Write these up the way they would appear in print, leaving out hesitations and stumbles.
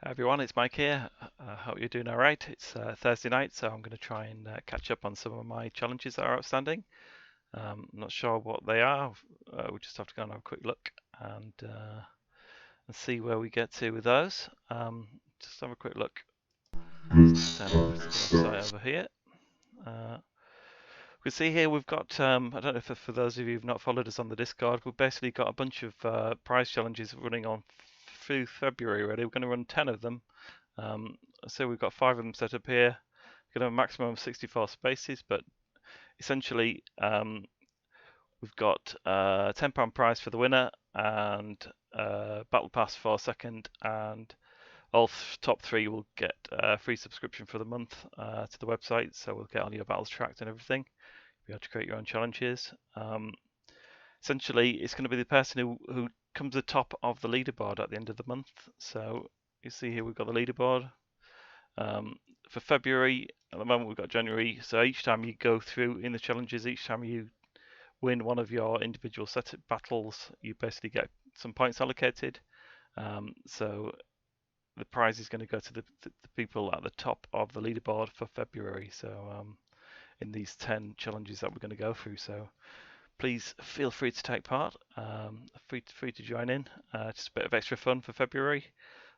Everyone, it's Mike here. Hope you're doing all right. It's Thursday night, so I'm going to try and catch up on some of my challenges that are outstanding. I'm not sure what they are. We just have to go and have a quick look and see where we get to with those. Just have a quick look. Turn over to the website over here. We can see here we've got, I don't know if for those of you who've not followed us on the Discord, we've basically got a bunch of prize challenges running on through February already. We're going to run 10 of them. So we've got 5 of them set up here. We're going to have a maximum of 64 spaces, but essentially we've got a £10 prize for the winner and Battle Pass for second, and all top 3 will get a free subscription for the month to the website, so we'll get all your battles tracked and everything. You'll be able to create your own challenges. Essentially, it's going to be the person who comes to the top of the leaderboard at the end of the month. So you see here we've got the leaderboard. For February, at the moment we've got January, so each time you go through in the challenges, each time you win one of your individual set of battles, you basically get some points allocated. So the prize is going to go to the people at the top of the leaderboard for February. So in these 10 challenges that we're going to go through. So please feel free to take part, free to join in. Just a bit of extra fun for February.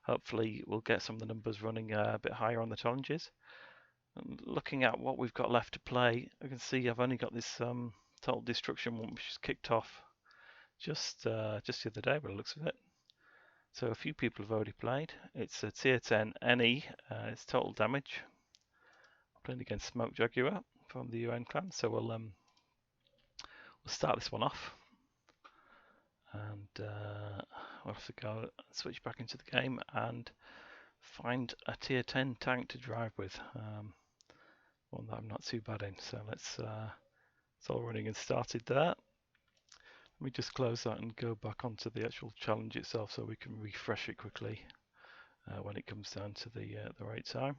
Hopefully we'll get some of the numbers running a bit higher on the challenges. And looking at what we've got left to play, I can see I've only got this Total Destruction one, which is kicked off just the other day by the looks of it. So a few people have already played. It's a tier 10 NE, it's total damage. Playing against Smoke Jaguar from the UN clan, so we'll start this one off. And we'll have to go and switch back into the game and find a tier 10 tank to drive with. One that I'm not too bad in. So it's all running and started there. Let me just close that and go back onto the actual challenge itself so we can refresh it quickly when it comes down to the right time.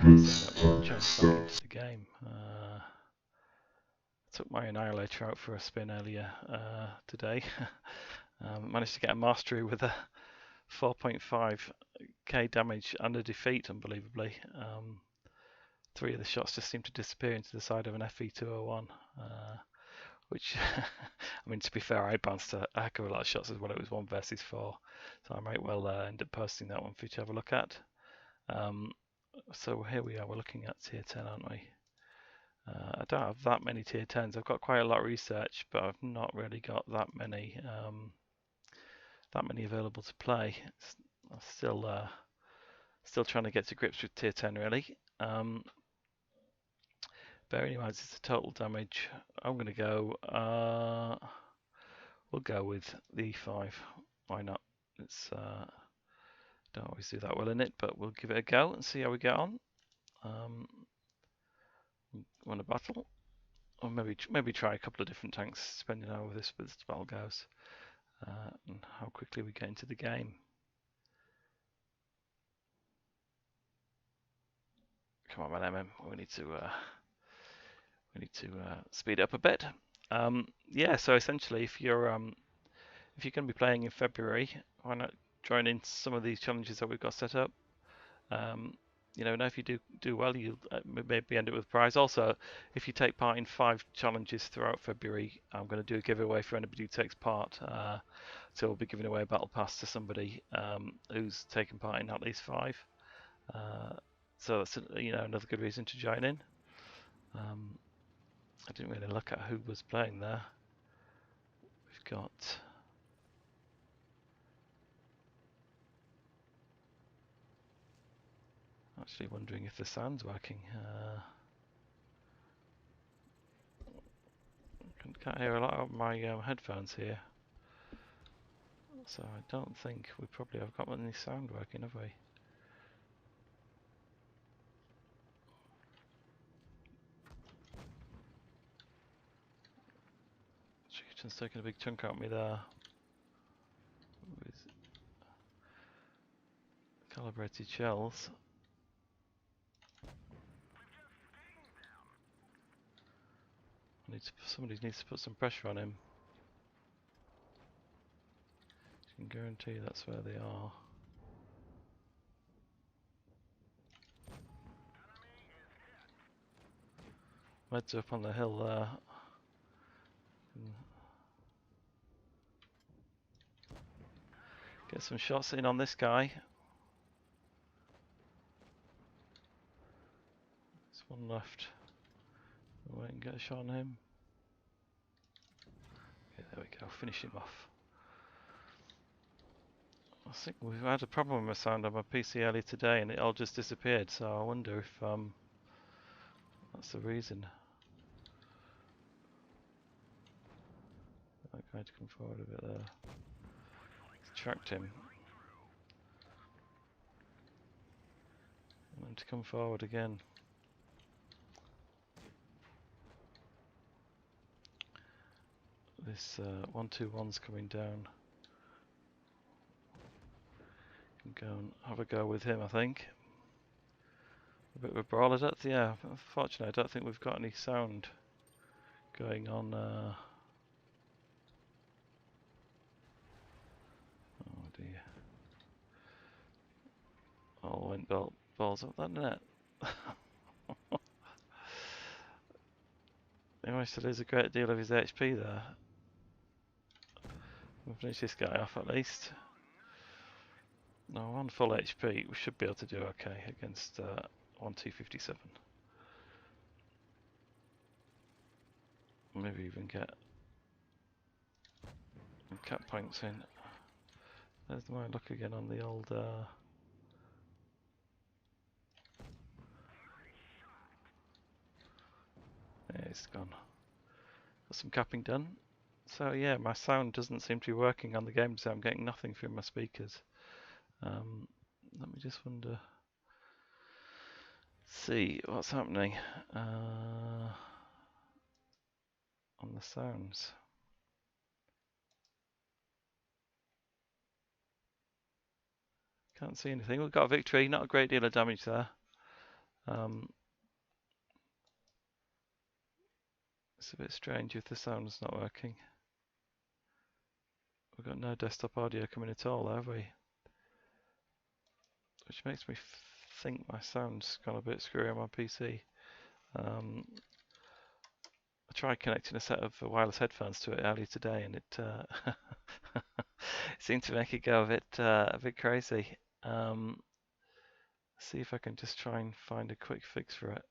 Okay, so that will change back into the game. I took my Annihilator out for a spin earlier today. Managed to get a mastery with a 4.5k damage and a defeat, unbelievably. 3 of the shots just seemed to disappear into the side of an FE201, which, I mean, to be fair, I bounced a heck of a lot of shots as well. It was 1 versus 4, so I might well end up posting that one for you to have a look at. So here we are, we're looking at tier 10, aren't we? I don't have that many tier 10s. I've got quite a lot of research, but I've not really got that many available to play. I'm still trying to get to grips with tier 10 really. Bearing in mind it's the total damage, I'm going to go, we'll go with the E5. Why not? It's don't always do that well in it, but we'll give it a go and see how we get on. Win a battle, or maybe try a couple of different tanks, depending on how this battle goes, and how quickly we get into the game. Come on, man, MM. We need to speed up a bit. Yeah. So essentially, if you're going to be playing in February, why not join in some of these challenges that we've got set up? You know, if you do well, you'll maybe end up with a prize. Also, if you take part in 5 challenges throughout February, I'm going to do a giveaway for anybody who takes part. So we'll be giving away a battle pass to somebody who's taken part in at least 5. So that's another good reason to join in. I didn't really look at who was playing there. We've got actually wondering if the sound's working. Can't hear a lot of my headphones here, so I don't think we probably have got any sound working, have we? Chicken's taking a big chunk out of me there. With calibrated shells. Somebody needs to put some pressure on him. I can guarantee that's where they are. Meds up on the hill there. Get some shots in on this guy. There's one left. Wait and get a shot on him. Okay, there we go, finish him off. I think we've had a problem with my sound on my PC earlier today and it all just disappeared, so I wonder if that's the reason. That guy to come forward a bit there. Tracked him. I want him to come forward again. This 121's coming down. Can go and have a go with him, I think. A bit of a brawl. Yeah, unfortunately, I don't think we've got any sound going on. Oh dear. All went balls up that net. He managed to lose a great deal of his HP there. We'll finish this guy off at least. Now on full HP, we should be able to do okay against 1257. Maybe even get cap points in. There's my luck again on the old. Yeah, it's gone. Got some capping done. So yeah, my sound doesn't seem to be working on the game, so I'm getting nothing through my speakers. Let me just wonder. See what's happening on the sounds. Can't see anything. We've got a victory, not a great deal of damage there. It's a bit strange if the sound's not working. We've got no desktop audio coming at all, have we? Which makes me think my sound's gone a bit screwy on my PC. I tried connecting a set of wireless headphones to it earlier today, and it seemed to make it go a bit crazy. See if I can just try and find a quick fix for it.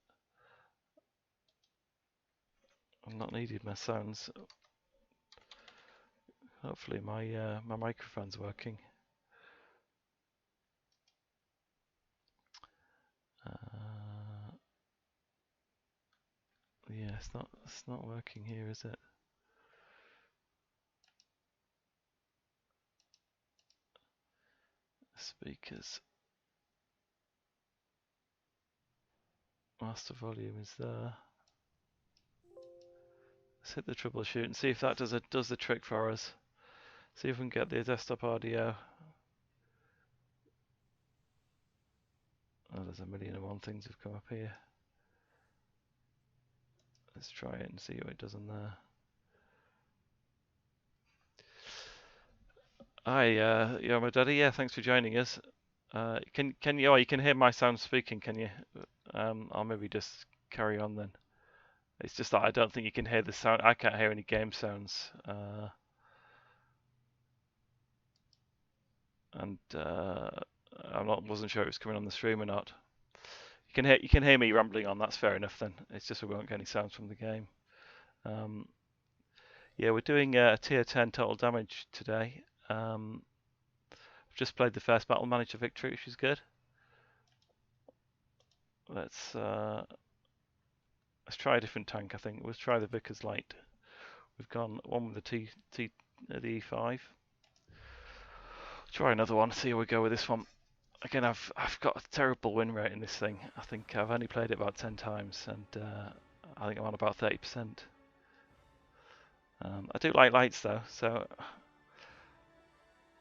I've not needed my sounds. Hopefully my my microphone's working. Yeah, it's not working here, is it? Speakers. Master volume is there. Let's hit the troubleshoot and see if that does the trick for us. See if we can get the desktop audio. Oh, there's a million and one things have come up here. Let's try it and see what it does in there. Hi, my daddy. Yeah, thanks for joining us. Can you? Oh, you can hear my sound speaking, can you? I'll maybe just carry on then. It's just that I don't think you can hear the sound. I can't hear any game sounds. And wasn't sure it was coming on the stream or not. You can hear me rambling on. That's fair enough then. It's just we won't get any sounds from the game. Yeah, we're doing a tier 10 total damage today. I've just played the first Battle Manager victory, which is good. Let's try a different tank. I think let's try the Vickers Light. We've gone one with the the E5. Try another one. See how we go with this one. Again, I've got a terrible win rate in this thing. I think I've only played it about 10 times, and I think I'm on about 30%. I do like lights though, so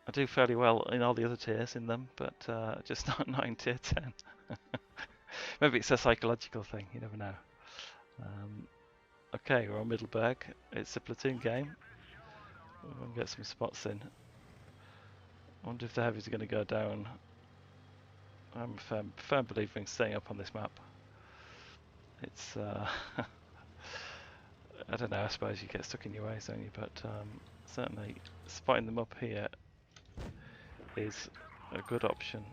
I do fairly well in all the other tiers in them, but just not in tier 10. Maybe it's a psychological thing, you never know. Okay, we're on Middleburg. It's a platoon game. We're going to get some spots in. I wonder if the heavies are going to go down. I'm a firm believer in staying up on this map. It's I don't know, I suppose you get stuck in your ways, don't you? But certainly spotting them up here is a good option.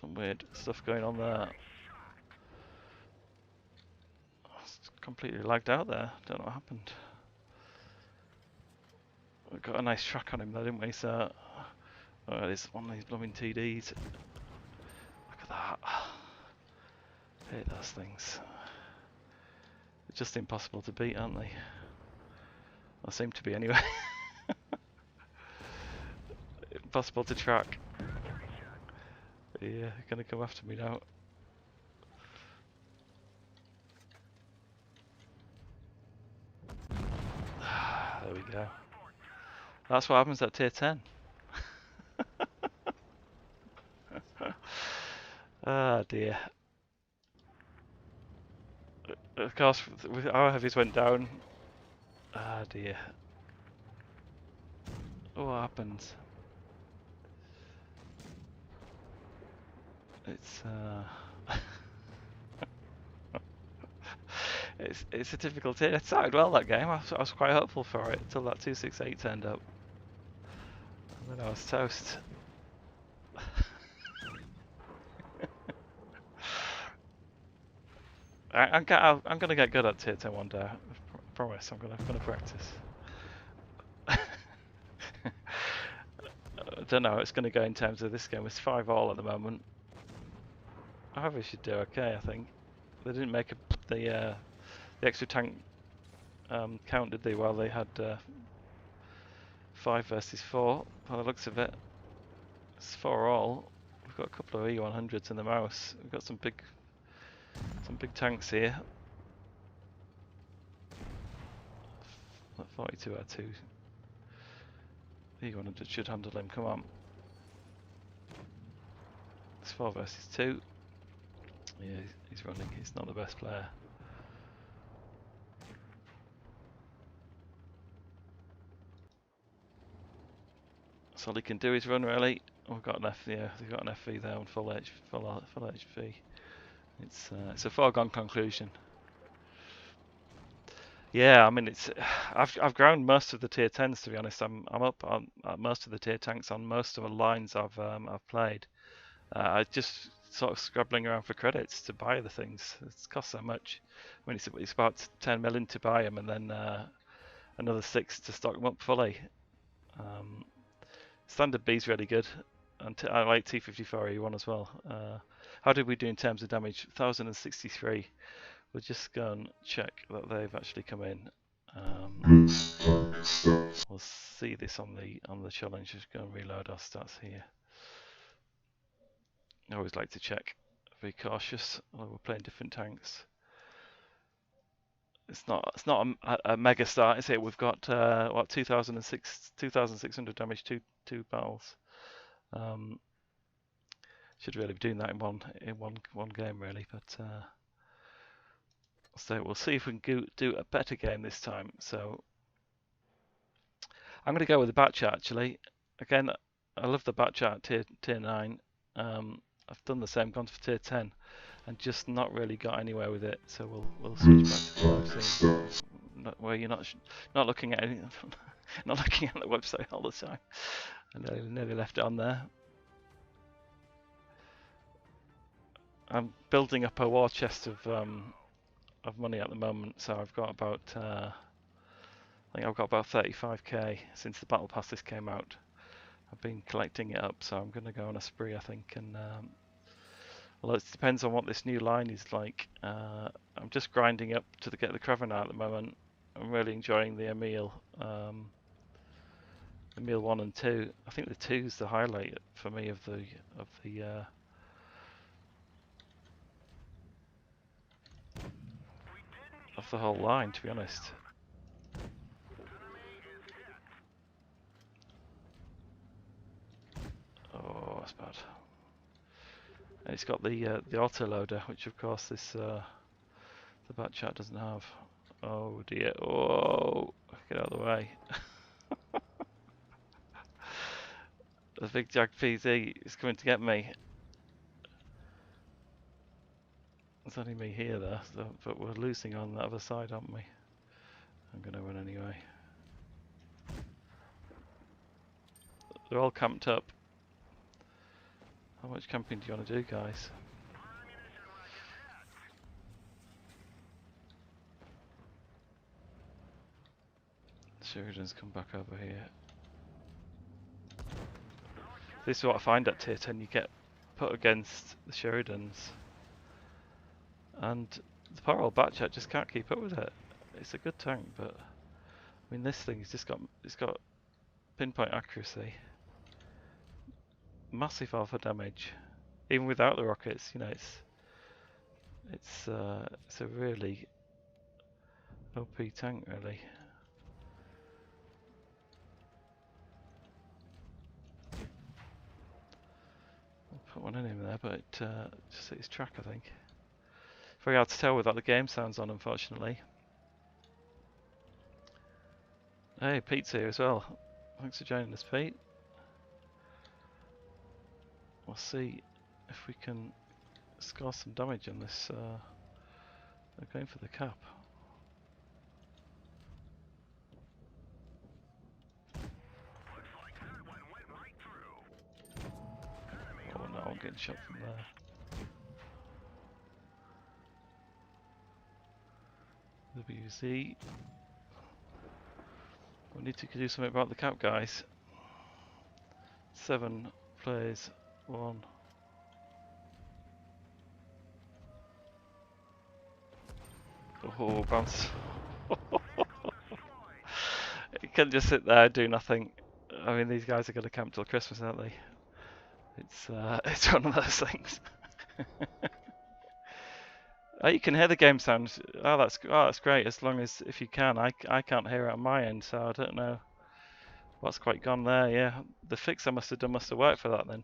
Some weird stuff going on there. It's completely lagged out there. Don't know what happened. We got a nice track on him though, didn't we? So, oh, there's one of these blooming TDs. Look at that. I hate those things. They're just impossible to beat, aren't they? Or seem to be anyway. Impossible to track. Yeah, they're gonna come after me now. There we go. That's what happens at tier 10. Ah dear. Of course, with our heavies went down. Ah dear. What happens? It's it's a difficult tier. It started well that game. I was quite hopeful for it until that 268 turned up, and then I was toast. I'm gonna get good at tier 10 one day. I promise. I'm gonna practice. I don't know how it's gonna go in terms of this game. It's 5-all at the moment. However, we should do okay. I think they didn't make the extra tank count, did they? While they had 5 versus 4. By the looks of it, it's 4-all. We've got a couple of E100s in the mouse. We've got some big tanks here. 42 out 2. E100 should handle him. Come on. It's 4 versus 2. Yeah, he's running. He's not the best player. That's all he can do is run, really. We've got an they've got an FV there on full HP. It's a foregone conclusion. Yeah, I mean I've ground most of the tier 10s, to be honest. I'm up on most of the tier tanks on most of the lines I've played. I just sort of scrabbling around for credits to buy the things. It's cost so much. I mean it's about 10 million to buy them, and then another 6 to stock them up fully. Standard B's really good, and I like T54E1 as well. How did we do in terms of damage? 1063. We'll just go and check that they've actually come in. We'll see this on the challenge. Just go and reload our stats here. I always like to check. Be cautious. We're playing different tanks. It's not a mega start, is it? We've got what 2,600 damage, two battles. Should really be doing that in one game, really, but. So we'll see if we can do a better game this time. So I'm going to go with the batch actually. Again, I love the batch at tier 9. I've done the same, gone for tier 10, and just not really got anywhere with it. So we'll switch back to the live scene, where you're not looking at anything, not looking at the website all the time. I nearly left it on there. I'm building up a war chest of money at the moment, so I've got about I think I've got about 35k since the battle pass this came out. I've been collecting it up, so I'm going to go on a spree, I think. And well, it depends on what this new line is like. I'm just grinding up to get the Kravenar at the moment. I'm really enjoying the Emil, Emil 1 and 2. I think the 2 is the highlight for me of the whole line, to be honest. Oh, that's bad. And it's got the autoloader, which of course this the Batchat doesn't have. Oh dear! Oh, get out of the way! The big Jag PZ is coming to get me. There's only me here though, so, but we're losing on the other side, aren't we? I'm going to run anyway. They're all camped up. How much camping do you want to do, guys? Sheridan's come back over here. This is what I find at tier 10, you get put against the Sheridans. And the poor old Batchat just can't keep up with it. It's a good tank, but I mean this thing's just got pinpoint accuracy. Massive alpha damage. Even without the rockets, you know, it's a really OP tank really. Put one in him there, but just hit his track, I think. Very hard to tell without the game sounds on, unfortunately. Hey, Pete's here as well. Thanks for joining us, Pete. We'll see if we can score some damage on this. They're going for the cap. Oh no, I'm getting shot from there. WZ. We need to do something about the cap, guys. 7 plays, 1. Oh, bounce. You can't just sit there and do nothing. I mean, these guys are going to camp till Christmas, aren't they? It's one of those things. Oh, you can hear the game sound. Oh, that's great. As long as if you can, I can't hear it on my end, so I don't know what's quite gone there. Yeah, the fix I must have done must have worked for that then.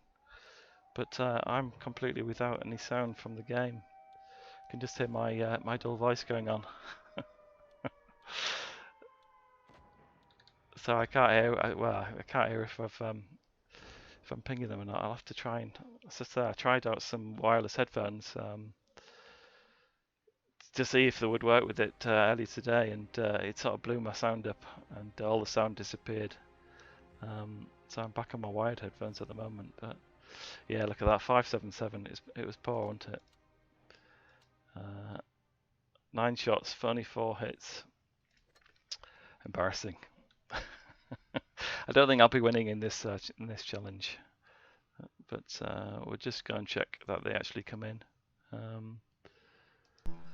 But I'm completely without any sound from the game. I can just hear my my dull voice going on. So I can't hear. I can't hear if I'm pinging them or not. I'll have to try and. I tried out some wireless headphones. To see if they would work with it earlier today, and it sort of blew my sound up, and all the sound disappeared. So I'm back on my wired headphones at the moment. But yeah, look at that, 577. It was poor, wasn't it? 9 shots for only 4 hits. Embarrassing. I don't think I'll be winning in this challenge, but we'll just go and check that they actually come in.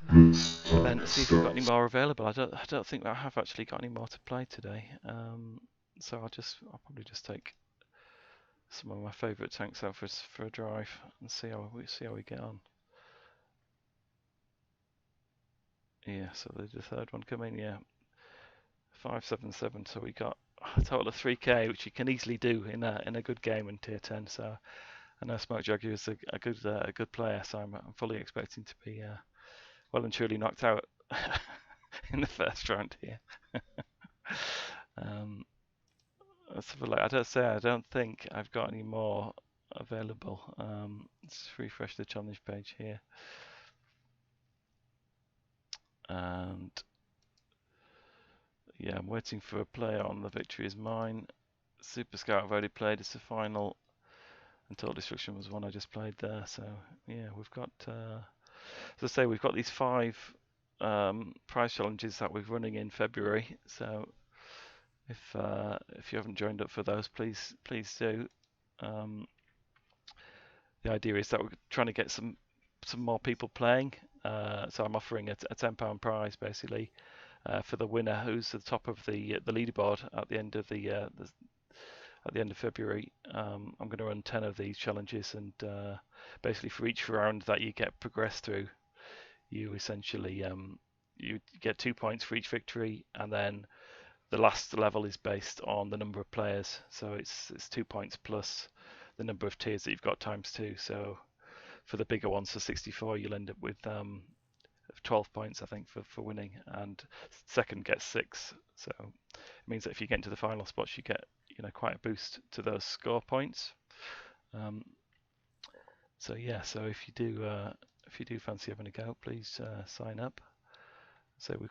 Then see if we've got any more available. I don't think I have actually got any more to play today. So I'll probably just take some of my favourite tanks out for a drive and see how we get on. Yeah, so the third one coming. Yeah, 577. So we got a total of 3k, which you can easily do in a good game in tier 10. So I know Smoke Juggy is a good player, so I'm fully expecting to be well and truly knocked out in the first round here. Let's have a look. I don't think I've got any more available. Let's refresh the challenge page here. And yeah, I'm waiting for a player on The Victory Is Mine. Super Scout I've already played. It's the final. And Total Destruction was one I just played there. So yeah, we've got, as I say, we've got these 5 prize challenges that we're running in February. So if you haven't joined up for those, please do. The idea is that we're trying to get some more people playing. So I'm offering a £10 prize basically for the winner, who's at the top of the leaderboard at the end of at the end of February. I'm going to run 10 of these challenges, and basically for each round that you get progressed through, you essentially you get 2 points for each victory, and then the last level is based on the number of players. So it's 2 points plus the number of tiers that you've got times 2. So for the bigger ones, for 64, you'll end up with 12 points, I think, for winning, and second gets 6. So it means that if you get into the final spots, you get quite a boost to those score points. So yeah, so if you do if you do fancy having a go, please sign up. So we've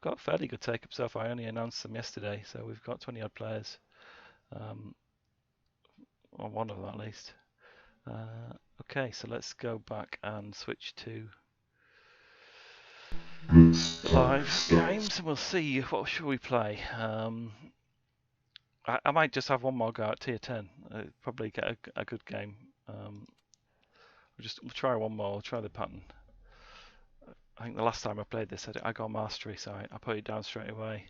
got fairly good take up so far. I only announced them yesterday, so we've got 20 odd players, or one of them at least. Okay, so let's go back and switch to live games, and we'll see what should we play. I might just have one more go at tier 10. Probably get a good game. We'll try one more. We'll try the pattern. I think the last time I played this, I got mastery, so I put it down straight away.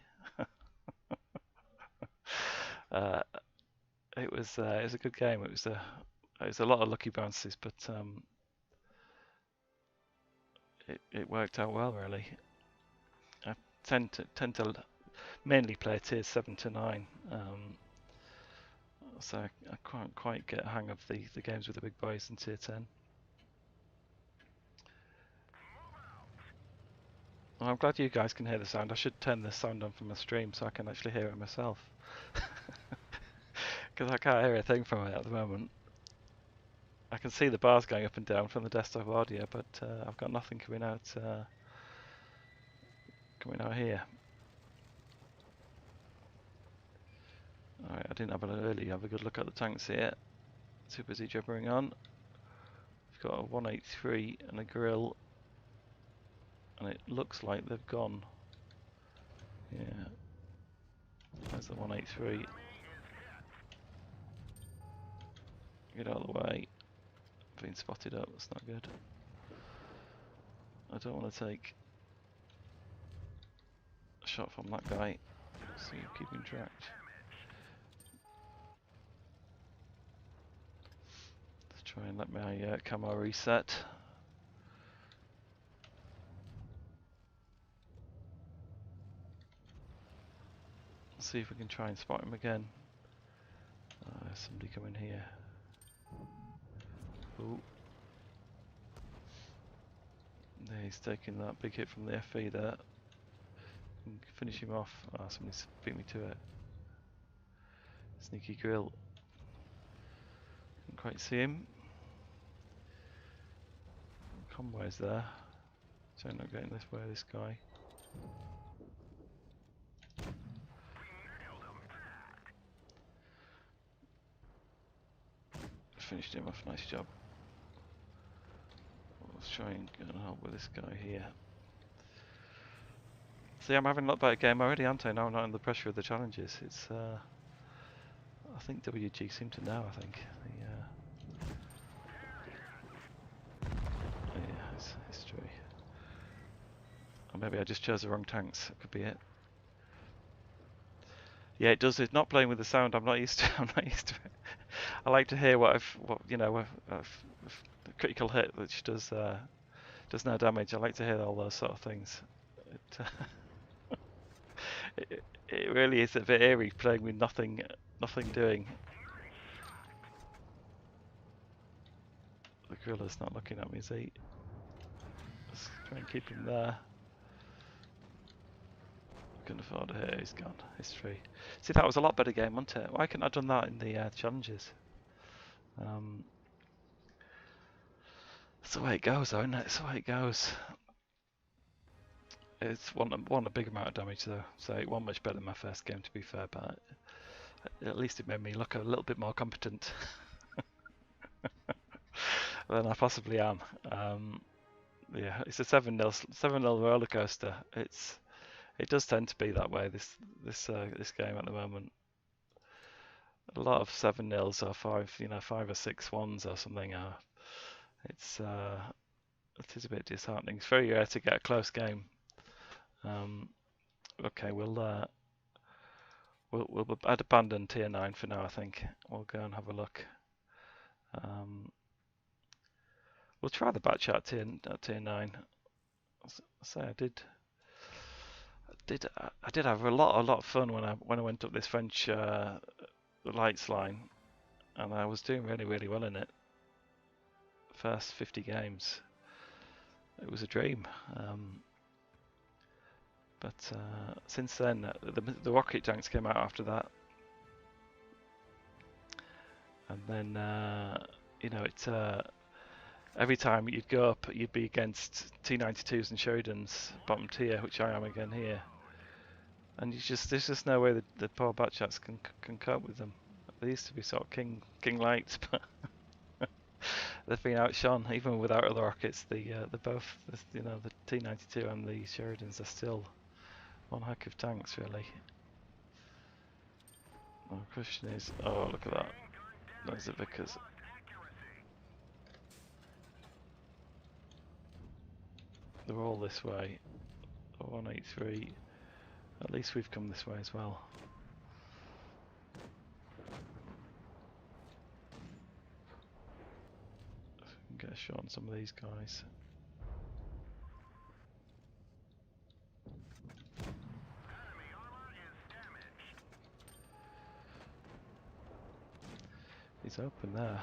It was a good game. It was a lot of lucky bounces, but it worked out well really. I tend to mainly play tiers 7 to 9, so I can't quite get a hang of the games with the big boys in tier 10. Well, I'm glad you guys can hear the sound. I should turn the sound on from the stream so I can actually hear it myself. Because I can't hear a thing from it at the moment. I can see the bars going up and down from the desktop audio, but I've got nothing coming out here. Alright, I didn't have a good look at the tanks here. Too busy jabbering on. We've got a 183 and a grill, and it looks like they've gone. Yeah, there's the 183. Get out of the way. Been spotted up, that's not good. I don't want to take a shot from that guy, so you're keeping track. Let's try and let my camo reset. Let's see if we can try and spot him again. Somebody coming here. Ooh. Yeah, he's taking that big hit from the FE there. Finish him off. Ah, somebody's beat me to it. Sneaky grill. Can't quite see him. Convoy's there. So I'm not getting this way, this guy. Finished him off, nice job. Let's try and get a help with this guy here. See, I'm having a lot better game already, aren't I? Now I'm not under the pressure of the challenges. It's, I think WG seem to know, I think. Yeah, it's history. Or maybe I just chose the wrong tanks, that could be it. Yeah, it does. It's not playing with the sound. I'm not used to. I'm not used to it. I like to hear what a critical hit which does no damage. I like to hear all those sort of things. It really is a bit eerie playing with nothing doing. The gorilla's not looking at me, is he? Let's try and keep him there. Couldn't afford to hit. He's gone. History. See, that was a lot better game, wasn't it? Why couldn't I have done that in the challenges? That's the way it goes, though, isn't it? It's the way it goes. It's won a big amount of damage though, so it wasn't much better than my first game, to be fair, but at least it made me look a little bit more competent than I possibly am. Yeah, it's a 7-0 roller coaster. It does tend to be that way. This game at the moment. A lot of 7-0s or 5 or 6 1s or something. It is a bit disheartening. It's very rare to get a close game. Okay, I'd abandon tier 9 for now. I think we'll go and have a look. We'll try the batch at tier 9. So I did have a lot of fun when I went up this French lights line, and I was doing really well in it. First 50 games, it was a dream. But since then, the rocket tanks came out after that, and then every time you'd go up, you'd be against T92s and Shoridans, bottom tier, which I am again here. And there's just no way the poor Batchats can cope with them. They used to be sort of king lights, but they've been outshone even without other rockets. The both the T92 and the Shoridans are still one heck of tanks, really. The question is, oh look at that, there's the Vickers. They're all this way. 183. At least we've come this way as well. Get a shot on some of these guys. He's open there.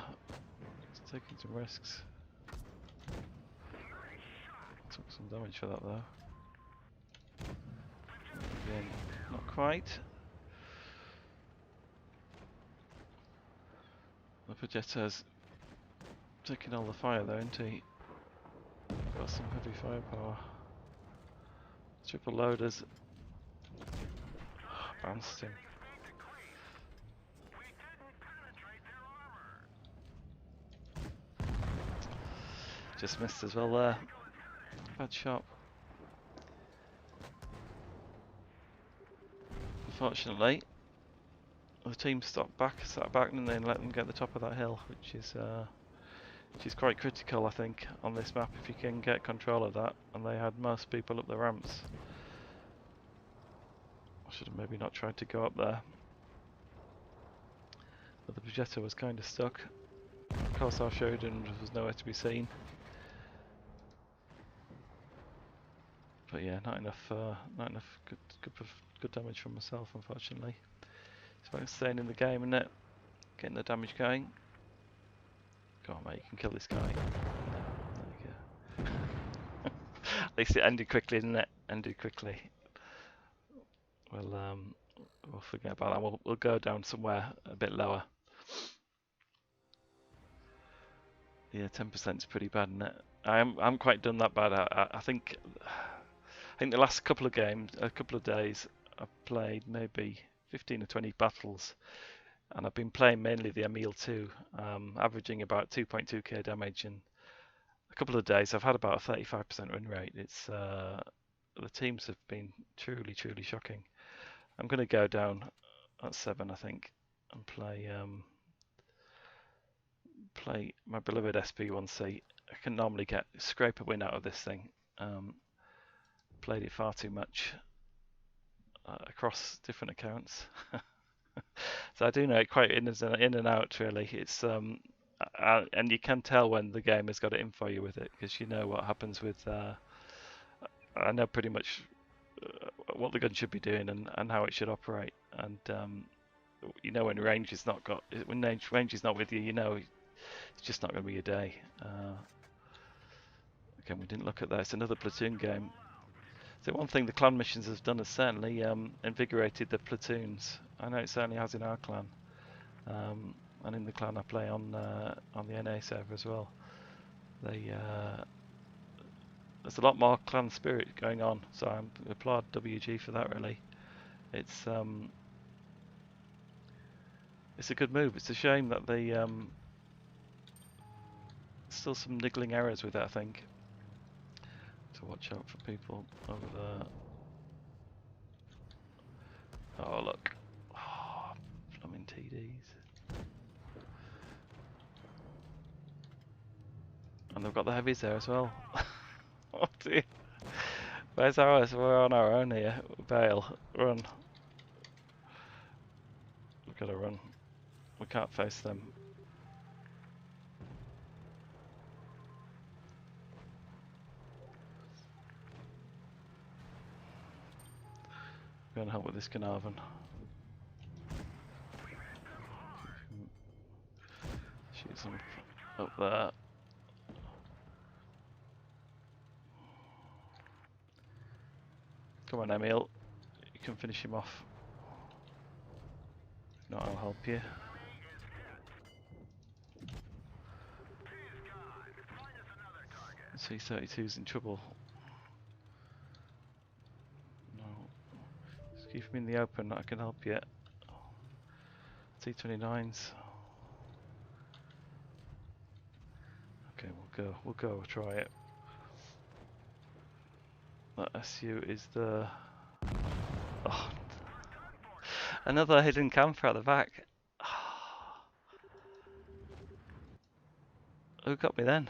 He's taking some risks. Took some damage for that though. Again, not quite. The Progetto's taking all the fire though, isn't he? Got some heavy firepower. Triple loaders. Bounced him. Just missed as well there. Bad shot. Unfortunately, the team sat back and then let them get the top of that hill, which is quite critical, I think, on this map if you can get control of that. And they had most people up the ramps. I should have maybe not tried to go up there. But the Progetto was kind of stuck. Of course, our Sheridan was nowhere to be seen. But yeah, not enough good damage from myself, unfortunately. It's about staying in the game, isn't it? Getting the damage going. Go on, mate, you can kill this guy. There you go. At least it ended quickly, didn't it? Ended quickly. We'll forget about that. We'll go down somewhere a bit lower. Yeah, 10% is pretty bad, isn't it? I'm quite done that bad. I think the last couple of games, a couple of days, I've played maybe 15 or 20 battles, and I've been playing mainly the Emil 2, averaging about 2.2k damage. And a couple of days, I've had about a 35% win rate. It's the teams have been truly shocking. I'm going to go down at 7, I think, and play my beloved SP1C. I can normally scrape a win out of this thing. Played it far too much across different accounts, so I do know it quite in and out. Really, it's and you can tell when the game has got it in for you with it, because you know what happens with. I know pretty much what the gun should be doing and how it should operate, and you know when range is not with you, you know it's just not going to be your day. Again, we didn't look at that. It's another platoon game. So one thing the clan missions has done is certainly invigorated the platoons. I know it certainly has in our clan, and in the clan I play on the NA server as well. There's a lot more clan spirit going on, so I applaud WG for that. Really, it's a good move. It's a shame that still some niggling errors with it, I think. To watch out for people over there. Oh look, blooming TDs. And they've got the heavies there as well. Oh dear. Where's ours? We're on our own here. Bale, run. We've got to run. We can't face them. Go and help with this Carnarvon. Shoot some up there. Come on, Emil. You can finish him off. If not, I'll help you. C-32's in trouble. No. Just keep him in the open, I can help you. T-29s. Okay, we'll try it. That SU is the... Oh. Another hidden camper at the back. Who got me then?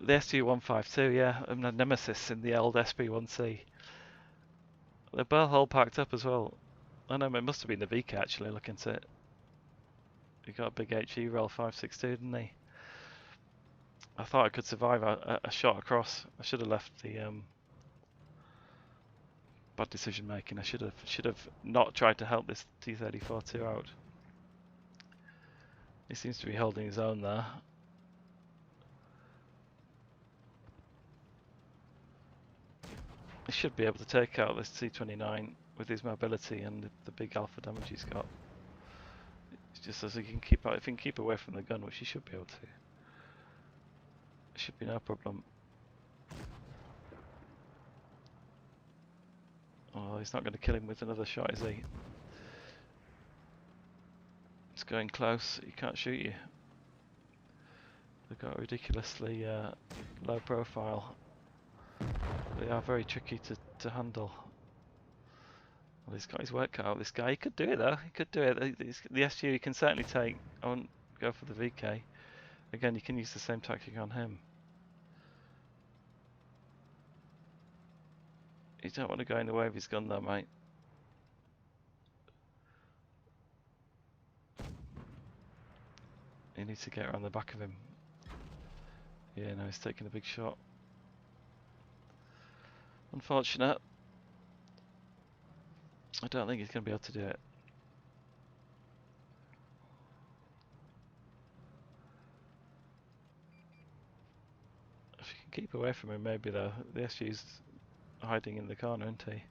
The SU-152, yeah, and the Nemesis in the old SB-1C. They're both all packed up as well. I know, it must have been the VK actually, look into it. He got a big HE roll 5.62, didn't he? I thought I could survive a shot across. I should have left the bad decision making. I should have not tried to help this T-34-2 out. He seems to be holding his own there. He should be able to take out this T-29 with his mobility and the big alpha damage he's got. It's just as he can keep out, if he can keep away from the gun, which he should be able to. It should be no problem. Oh, he's not going to kill him with another shot, is he? It's going close. He can't shoot you. They've got a ridiculously low profile. They are very tricky to handle. Well, he's got his work cut out, this guy. He could do it though. He could do it. The SU he can certainly take. I won't go for the VK. Again, you can use the same tactic on him. You don't want to go in the way of his gun though, mate. You need to get around the back of him. Yeah, no, he's taking a big shot. Unfortunate. I don't think he's going to be able to do it. If you can keep away from him, maybe though. The SU's hiding in the corner, isn't he?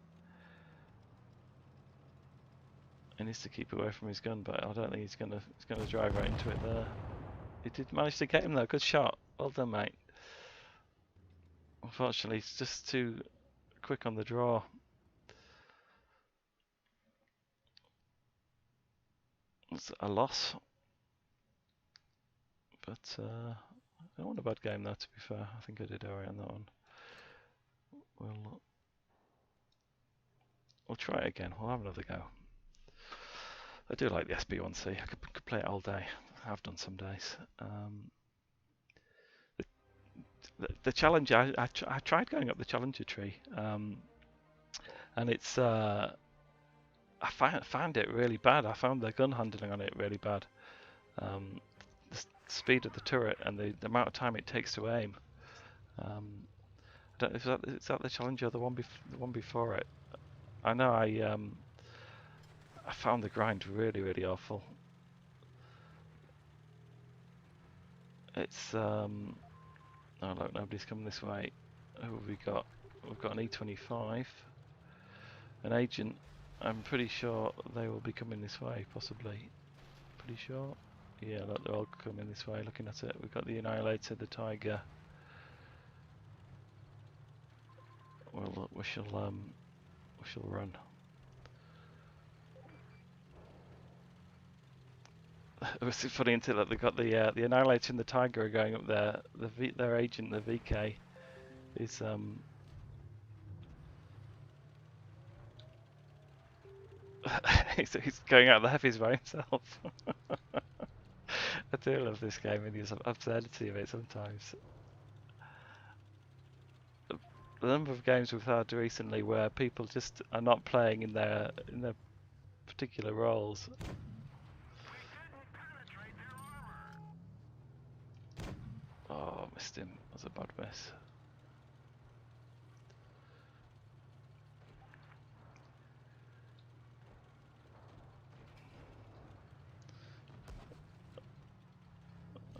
He needs to keep away from his gun, but I don't think he's gonna drive right into it there. He did manage to get him though. Good shot. Well done, mate. Unfortunately, he's just too quick on the draw. It's a loss, but I don't want a bad game though. To be fair, I think I did alright on that one. We'll try it again. We'll have another go. I do like the SB-1C. I could play it all day. I have done some days. The Challenger, I tried going up the Challenger tree, and it's I found it really bad. I found the gun handling on it really bad. The speed of the turret and the amount of time it takes to aim. I don't know if is that the Challenger or the one before it. I know I found the grind really awful. It's oh look, nobody's coming this way. Who have we got? We've got an E25, an agent. I'm pretty sure they will be coming this way, possibly. Pretty sure. Yeah, look, they're all coming this way. Looking at it, we've got the Annihilator, the Tiger. Well, look, we shall run. It was funny until that they got the Annihilator and the Tiger are going up there. Their agent, the VK, is he's going out the heavies by himself. I do love this game and the absurdity of it sometimes. The number of games we've had recently where people just are not playing in their particular roles. Oh, missed him. That was a bad miss.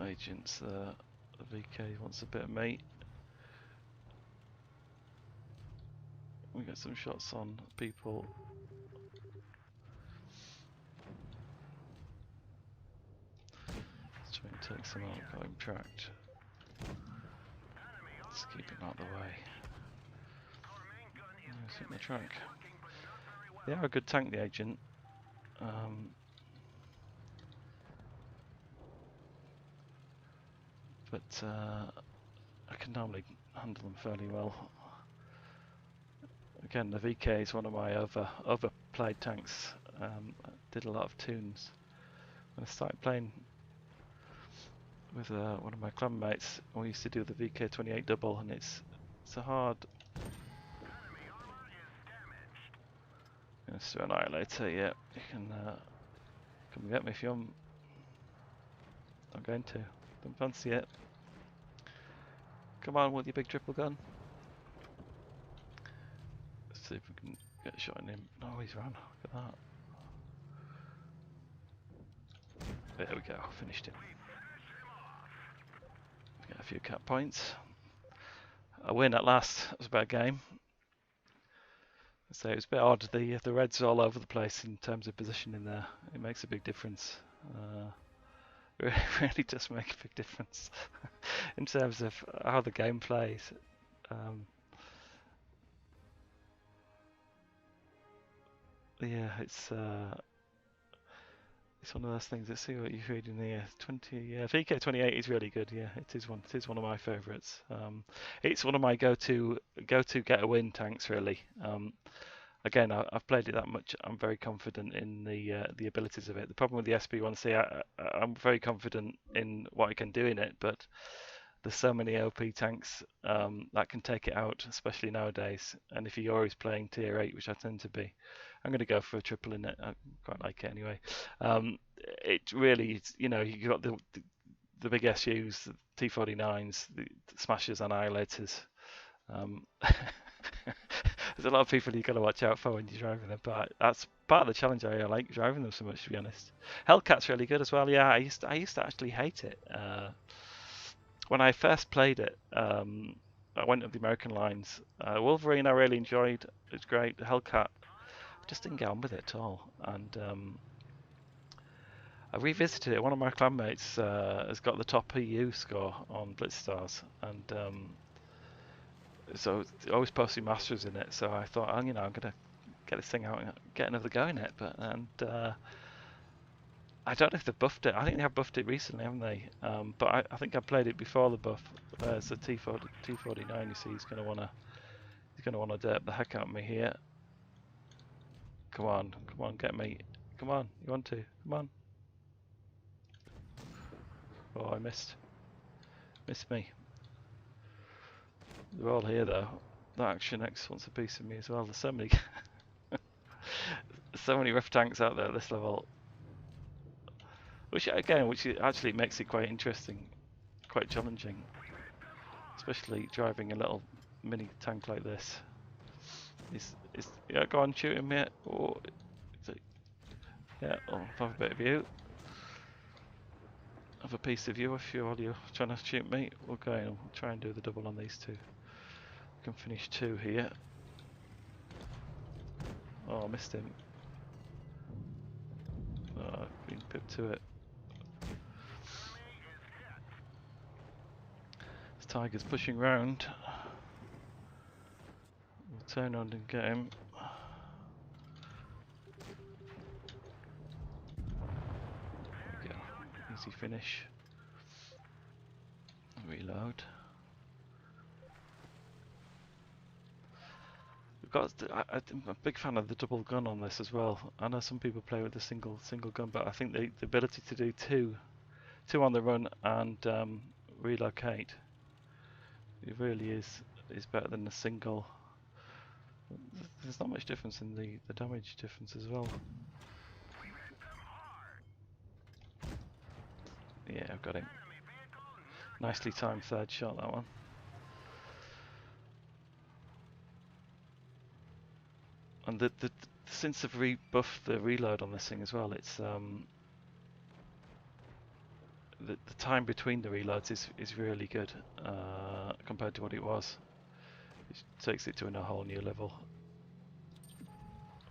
Agents, the VK wants a bit of meat. We got some shots on people. Let's try and take some out, got him tracked. Let's keep him out of the way. He's in the trunk. They are a good tank, the Agent. But I can normally handle them fairly well. Again, the VK is one of my overplayed tanks. I did a lot of tunes. When I started playing with one of my clan mates, we used to do the VK28 double, and it's a hard. It's an Annihilator, yeah. You can come get me if you want. I'm going to. Don't fancy it. Come on with your big triple gun. Let's see if we can get a shot on him. No, he's run. Look at that. There we go. Finished him. Get a few cap points. A win at last. It was a bad game. So it was a bit odd. The red's all over the place in terms of positioning there. It makes a big difference. Really does make a big difference in terms of how the game plays. Yeah, it's one of those things. Let's see what you're reading here. VK28 is really good. Yeah, it is one. It is one of my favourites. It's one of my go-to get a win tanks. Really. Again, I've played it that much. I'm very confident in the abilities of it. The problem with the SB1C, I'm very confident in what I can do in it, but there's so many OP tanks that can take it out, especially nowadays. And if you're always playing tier 8, which I tend to be, I'm going to go for a triple in it. I quite like it anyway. It really, you've got the big SUs, the T49s, the Smashers, Annihilators. There's a lot of people you've got to watch out for when you're driving them, but that's part of the challenge. I like driving them so much, to be honest. Hellcat's really good as well. Yeah, I used to actually hate it. When I first played it, I went with the American lines. Wolverine I really enjoyed. It's great. The Hellcat, I just didn't get on with it at all. And I revisited it. One of my clanmates has got the top EU score on Blitzstars, and so always posting masters in it. So I thought, I'm gonna get this thing out and get another go in it. But I don't know if they've buffed it. I think they have buffed it recently, haven't they? But I think I played it before the buff. There's a T49. You see, he's gonna wanna derp the heck out of me here. Come on, get me. Come on, you want to? Come on. Oh, I missed me. They're all here though. That Action X wants a piece of me as well. There's so many, so many rough tanks out there at this level. Which actually makes it quite interesting, quite challenging, especially driving a little mini tank like this. Yeah, go on, shoot him, mate. Oh, yeah, I'll have a bit of you. Have a piece of you if you're trying to shoot me. We'll go in. We'll try and do the double on these two. We can finish 2 here. Oh, I missed him. Oh, I've been pipped to it. This Tiger's pushing round. We'll turn on and get him. There we go. Easy finish. Reload. I'm a big fan of the double gun on this as well. I know some people play with the single gun, but I think the ability to do two on the run and relocate, it really is better than a single. There's not much difference in the damage difference as well. Yeah, I've got him. Nicely timed third shot, that one. And since they've rebuffed the reload on this thing as well, it's the time between the reloads is really good compared to what it was. It takes it to a whole new level.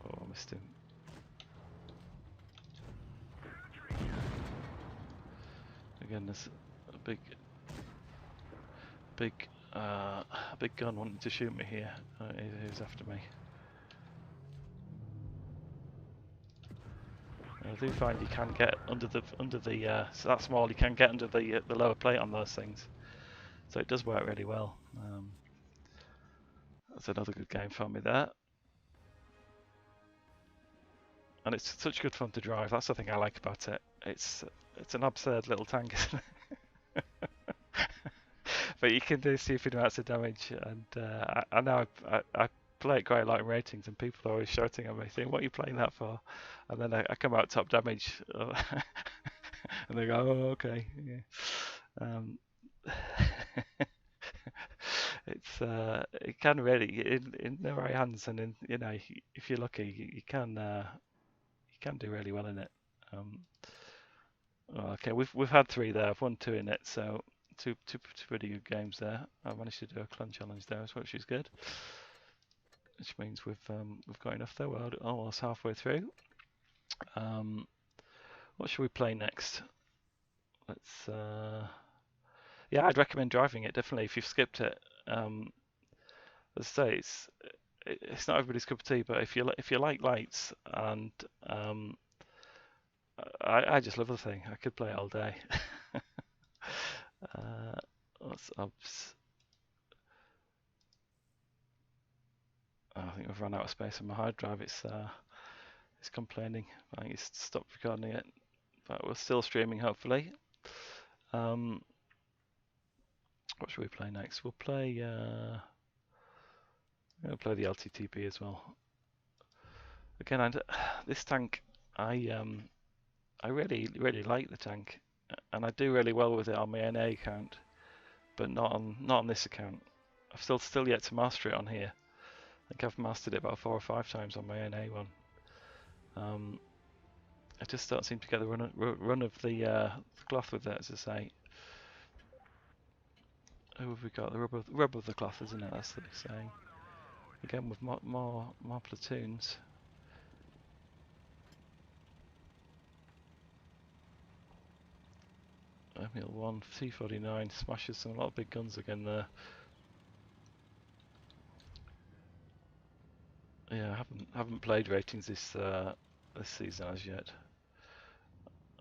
Oh, I missed him. Again, there's a big a big gun wanting to shoot me here. Who's after me? I do find you can get under the so that small, you can get under the lower plate on those things, so it does work really well. That's another good game for me there, and it's such good fun to drive. That's the thing I like about it. It's an absurd little tank, isn't it? But you can do stupid amounts of damage, and I know I play it quite a lot in ratings, and people are always shouting at me saying, "What are you playing that for?" And then I come out top damage, and they go, "Oh, okay." Yeah. It can really in the right hands, and if you're lucky, you can do really well in it. Okay, we've had 3 there. I've won 2 in it, so two pretty good games there. I managed to do a clan challenge there as well, which is good. Which means we've got enough there. We're almost halfway through. What should we play next? Let's. Yeah, I'd recommend driving it definitely if you've skipped it. As I say, it's not everybody's cup of tea, but if you like lights, and I just love the thing. I could play it all day. What's Obs? Oh, I think we've run out of space on my hard drive. It's complaining. I think it's stopped recording it, but we're still streaming hopefully. What should we play next? We'll play. We'll play the LTTP as well. Again, this tank, I really like the tank, and I do really well with it on my NA account, but not on this account. I've still yet to master it on here. I think I've mastered it about 4 or 5 times on my NA one. I just don't seem to get the run of the cloth with it, as I say. Who have we got? The rub of the cloth, isn't it? That's the saying. Again, with more platoons. Emil 1, T49 smashes a lot of big guns again there. Yeah, I haven't played ratings this season as yet.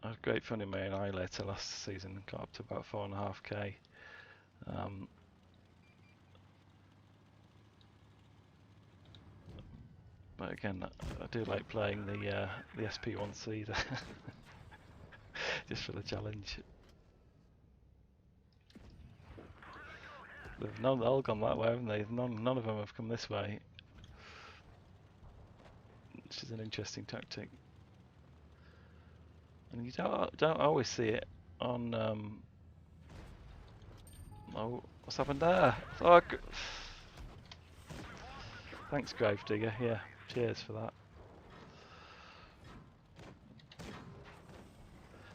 I had great fun in my Annihilator last season, got up to about 4.5k. But again, I do like playing the SP1C there, just for the challenge. They've all gone that way, haven't they? None of them have come this way, which is an interesting tactic. And you don't always see it on. Oh, what's happened there? Oh, thanks, Gravedigger. Yeah, cheers for that.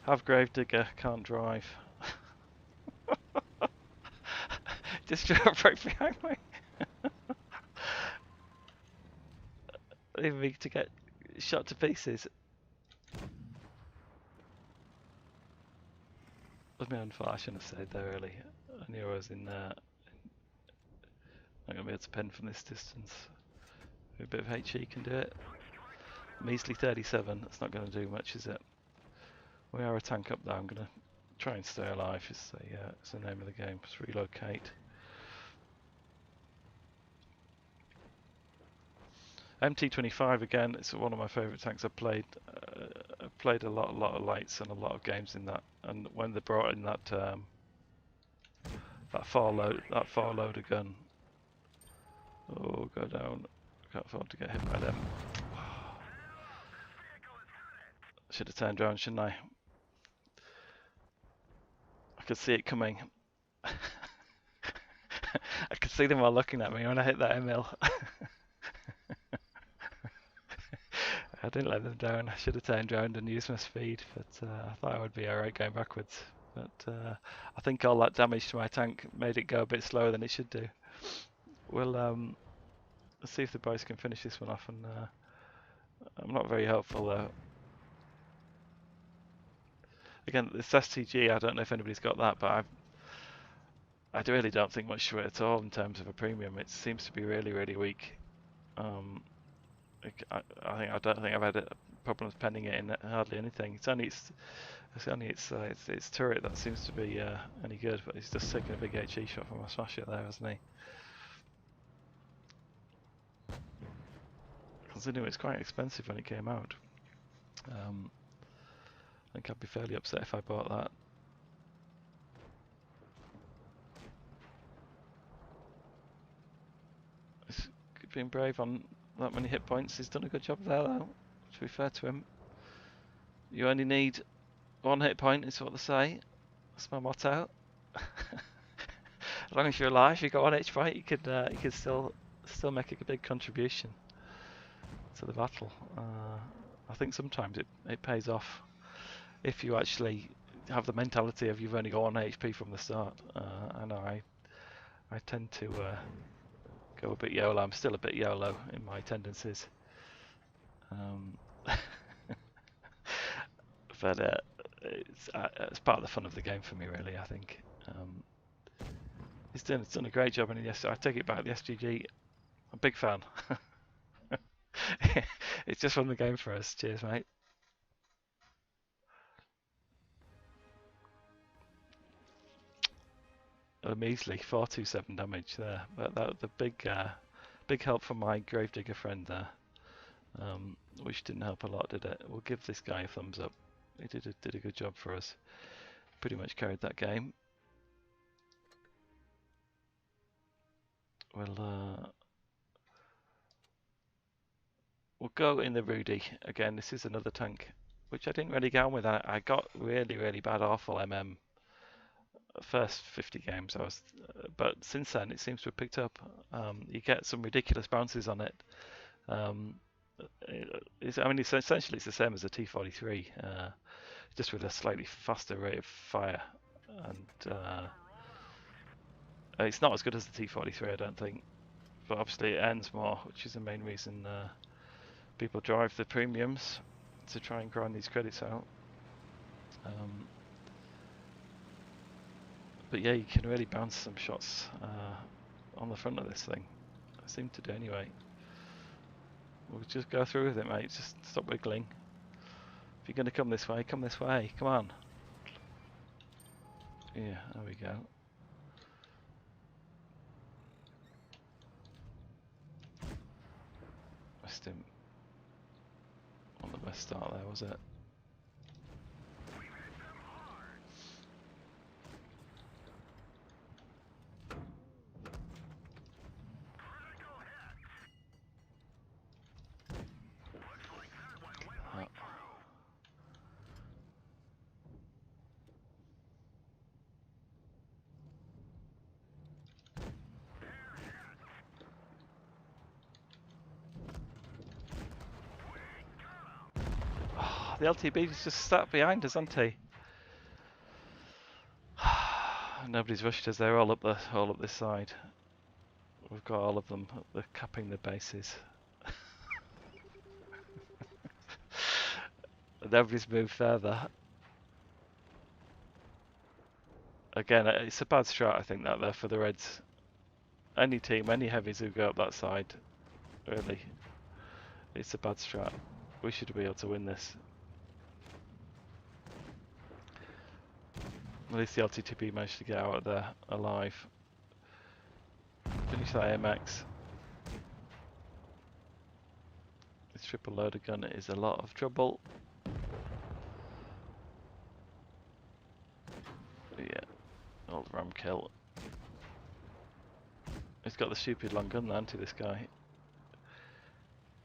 Have Gravedigger, can't drive. Just drove right behind me. Leaving me to get shot to pieces. Was my own fault. I shouldn't have stayed there early. I knew I was in there. Not going to be able to pen from this distance. A bit of HE can do it. Measly 37. That's not going to do much, is it? We are a tank up though. I'm going to try and stay alive. It's the name of the game. Just relocate. MT25 again. It's one of my favourite tanks. I've played a lot of lights and a lot of games in that. And when they brought in that far loader gun, oh, go down! Can't afford to get hit by them. Should have turned around, shouldn't I? I could see it coming. I could see them all looking at me when I hit that ML. I didn't let them down. I should have turned around and used my speed, but I thought I would be alright going backwards. But I think all that damage to my tank made it go a bit slower than it should do. We'll let's see if the boys can finish this one off, and I'm not very hopeful though. Again, this STG, I don't know if anybody's got that, but I really don't think much to it at all in terms of a premium. It seems to be really, really weak. I don't think I've had problems penning it in hardly anything. It's only its turret that seems to be any good, but he's just taking a big HE shot from a smash it there, hasn't he? Considering it's quite expensive when it came out. I think I'd be fairly upset if I bought that. He's been brave on that many hit points. He's done a good job there, though, to be fair to him. You only need 1 hit point, is what they say. That's my motto. As long as you're alive, you got 1 hit point, you could still make a big contribution to the battle. I think sometimes it pays off if you actually have the mentality of you've only got 1 HP from the start. I know I tend to go a bit YOLO. I'm still a bit YOLO in my tendencies. But it's part of the fun of the game for me, really. I think he's done a great job in the I take it back, the SGG. I'm a big fan. It's just won the game for us. Cheers, mate. A measly 427 damage there, but that the big help from my Gravedigger friend there, which didn't help a lot, did it? We'll give this guy a thumbs up. He did a good job for us. Pretty much carried that game. We'll go in the Rudy again. This is another tank, which I didn't really get on with. I got really bad awful MM. First 50 games but since then it seems to have picked up. You get some ridiculous bounces on it. Essentially it's the same as a T43, just with a slightly faster rate of fire, and it's not as good as the T43, I don't think, but obviously it earns more, which is the main reason people drive the premiums to try and grind these credits out. But yeah, you can really bounce some shots on the front of this thing. I seem to do anyway. We'll just go through with it, mate. Just stop wiggling. If you're going to come this way, come this way. Come on. Yeah, there we go. Missed him. Not the best start there, was it? The LTB's just sat behind us, hasn't he? Nobody's rushed us. They're all up this side. We've got all of them. They're capping the bases. Nobody's moved further. Again, it's a bad strat, I think, that there for the Reds. Any team, any heavies who go up that side, really, it's a bad strat. We should be able to win this. At least the LTTB managed to get out of there alive. Finish that AMX. This triple loader gun is a lot of trouble. Yeah, old ram kill. He's got the stupid long gun, hasn't he, this guy?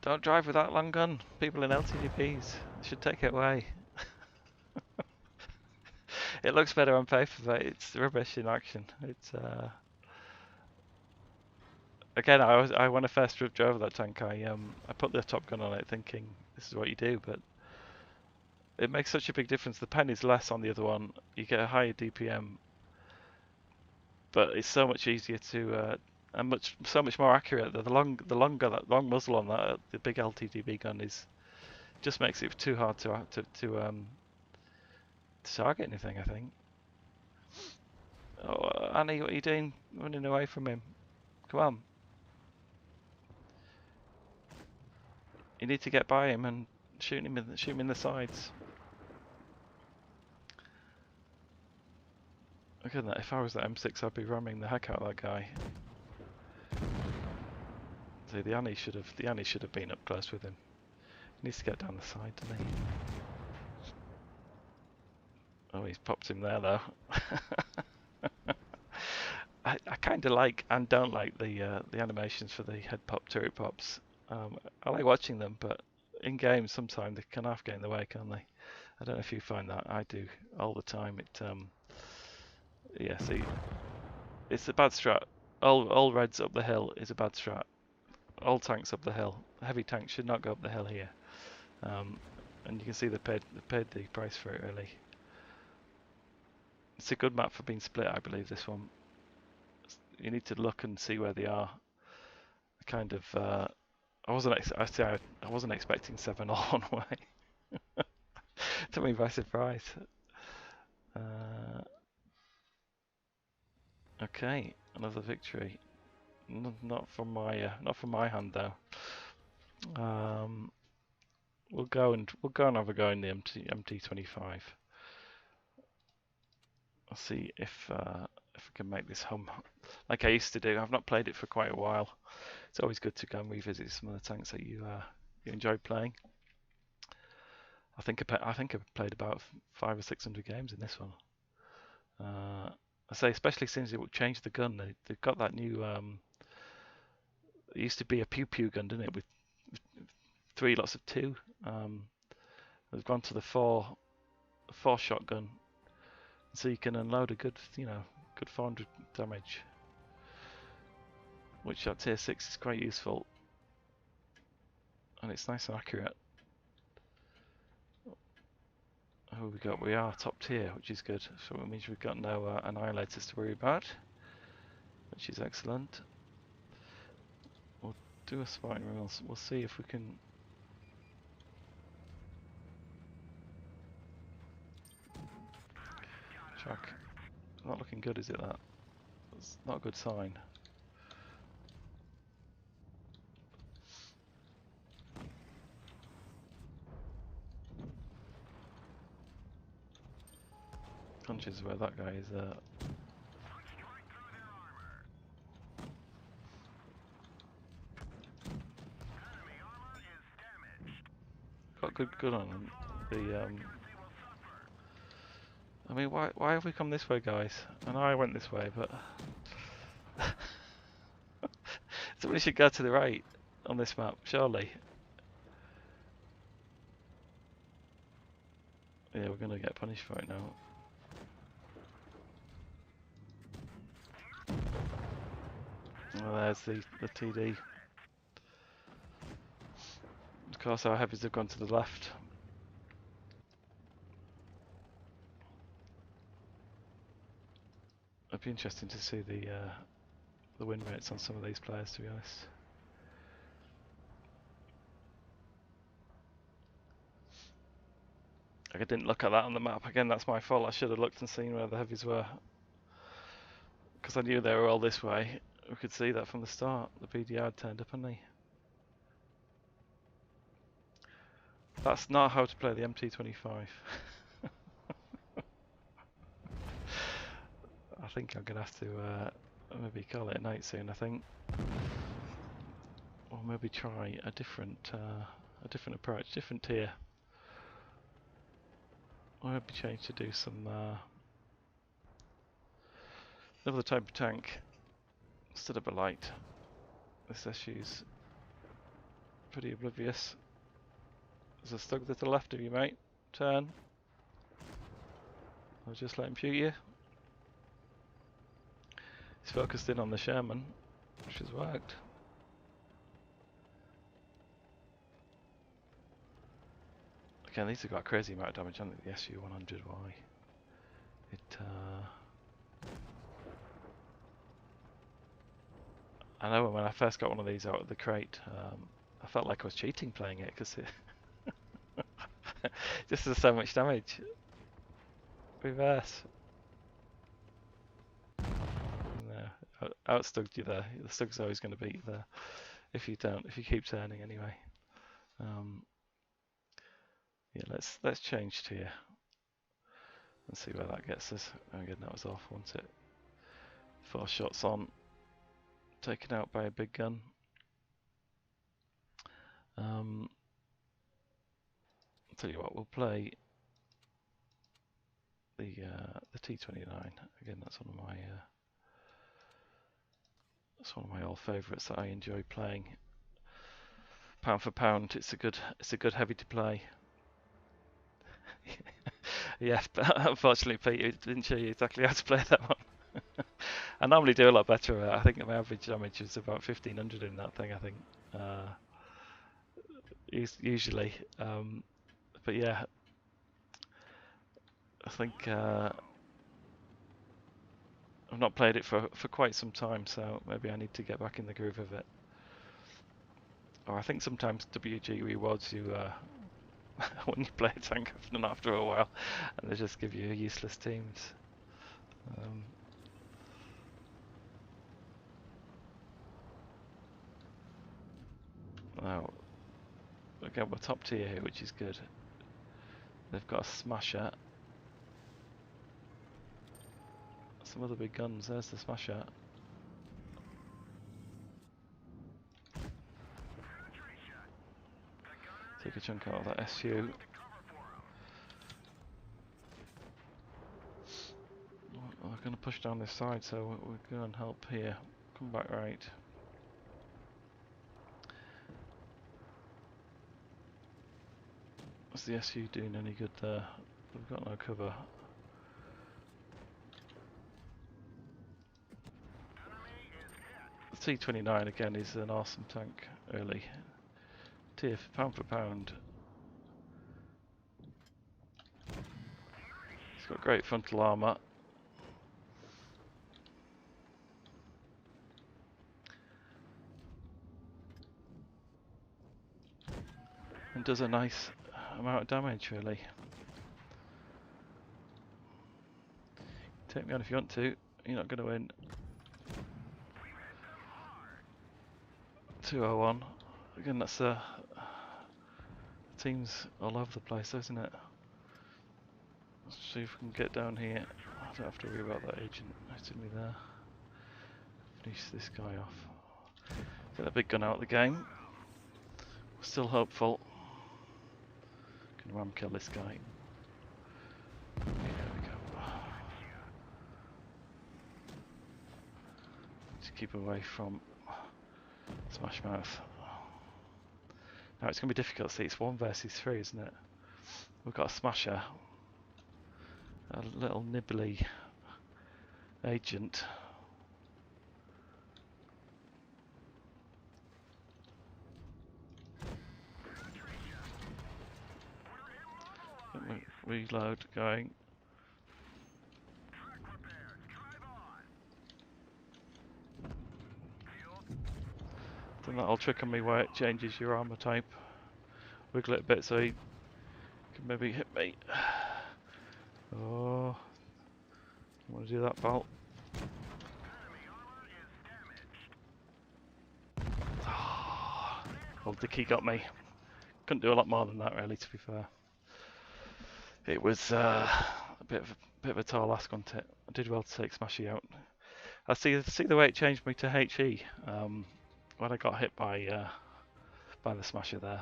Don't drive with that long gun. People in LTTBs should take it away. It looks better on paper, but it's rubbish in action. It's again, when I first drove that tank, I put the top gun on it, thinking this is what you do, but it makes such a big difference. The pen is less on the other one. You get a higher DPM, but it's so much easier to and so much more accurate. The long muzzle on that, the big LTTB gun just makes it too hard to target anything, I think. Oh, Annie, what are you doing? Running away from him. Come on. You need to get by him and shoot him in the sides. Look at that. If I was that M6, I'd be ramming the heck out of that guy. See, the Annie should have been up close with him. He needs to get down the side, doesn't he? Oh, he's popped him there though. I kind of like and don't like the animations for the head pop turret pops. I like watching them, but in games sometimes they can half get in the way, can't they? I don't know if you find that. I do all the time. Yeah, see, it's a bad strat. All reds up the hill is a bad strat. All tanks up the hill. Heavy tanks should not go up the hill here. And you can see they paid the price for it really. It's a good map for being split, I believe. This one. You need to look and see where they are. Kind of. I wasn't expecting 7 all one way. Took me by surprise. Okay, another victory. Not from my hand though. We'll go and have a go in the MT25. I'll see if I can make this hum like I used to do. I've not played it for quite a while. It's always good to go and revisit some of the tanks that you enjoy playing. I think I've played about 500 or 600 games in this one. I say, especially since they changed the gun. They've got that new. It used to be a pew pew gun, didn't it? With 3 lots of 2. They've gone to the 4 shotgun, so you can unload a good 400 damage, which at tier 6 is quite useful, and it's nice and accurate. Who we got? We are top tier, which is good. So it means we've got no annihilators to worry about, which is excellent. We'll do a spotting run. We'll see if we can. Track. Not looking good, is it? That? That's not a good sign. Conscious where that guy is. Got good gun on the. I mean, why have we come this way, guys? I know I went this way, but somebody should go to the right on this map, surely. Yeah, we're gonna get punished for it now. Well, there's the TD. Of course, our heavies have gone to the left. It'd be interesting to see the win rates on some of these players, to be honest. I didn't look at that on the map. Again, that's my fault. I should have looked and seen where the heavies were, because I knew they were all this way. We could see that from the start. The BDR had turned up, hadn't he? That's not how to play the MT25. I think I'm gonna have to maybe call it a night soon. I think, or maybe try a different approach, different tier. Or maybe change to do some another type of tank instead of a light. This SU's pretty oblivious. There's a Stug to the left of you, mate. Turn. I'll just let him shoot you. He's focused in on the Sherman, which has worked. Again, these have got a crazy amount of damage on the SU-100Y. I know when I first got one of these out of the crate, I felt like I was cheating playing it, because it just does so much damage. Reverse. outstugged you there. The stug's always going to beat you there if you keep turning anyway. Yeah, let's change to you and see where that gets us. Again, that was off, wasn't it? 4 shots on, taken out by a big gun. I'll tell you what, we'll play the T29 again. That's one of my old favourites that I enjoy playing. Pound for pound, it's a good heavy to play. Yeah, but unfortunately, Pete didn't show you exactly how to play that one. I normally do a lot better. I think my average damage is about 1500 in that thing. I think usually, but yeah, I think I've not played it for quite some time, so maybe I need to get back in the groove of it. Or I think sometimes WG rewards you when you play a tank after a while, and they just give you useless teams. Now, again, we're top tier here, which is good. They've got a smasher. Some other big guns. There's the smasher. Take a chunk out of that SU. We're going to push down this side, so we're going to help here. Come back right. Is the SU doing any good there? We've got no cover. The T29 again is an awesome tank early. Tier pound for pound. It's got great frontal armour. And does a nice amount of damage, really. Take me on if you want to. You're not going to win. 201. Again, that's teams all over the place, isn't it? Let's see if we can get down here. I don't have to worry about that agent hitting me there. Finish this guy off. Get that big gun out of the game. We're still hopeful. Can ram kill this guy. There we go. Just keep away from Smash Mouth. Now it's going to be difficult to see. It's 1 versus 3, isn't it? We've got a smasher. A little nibbly agent. Reload going. Then that'll trick on me where it changes your armor type. Wiggle it a bit so he can maybe hit me. Oh, I want to do that, pal. Well, Dicky got me. Couldn't do a lot more than that, really, to be fair. It was a bit of a tall ask, wasn't it? I did well to take Smashy out. I see the way it changed me to HE when I got hit by the Smasher there.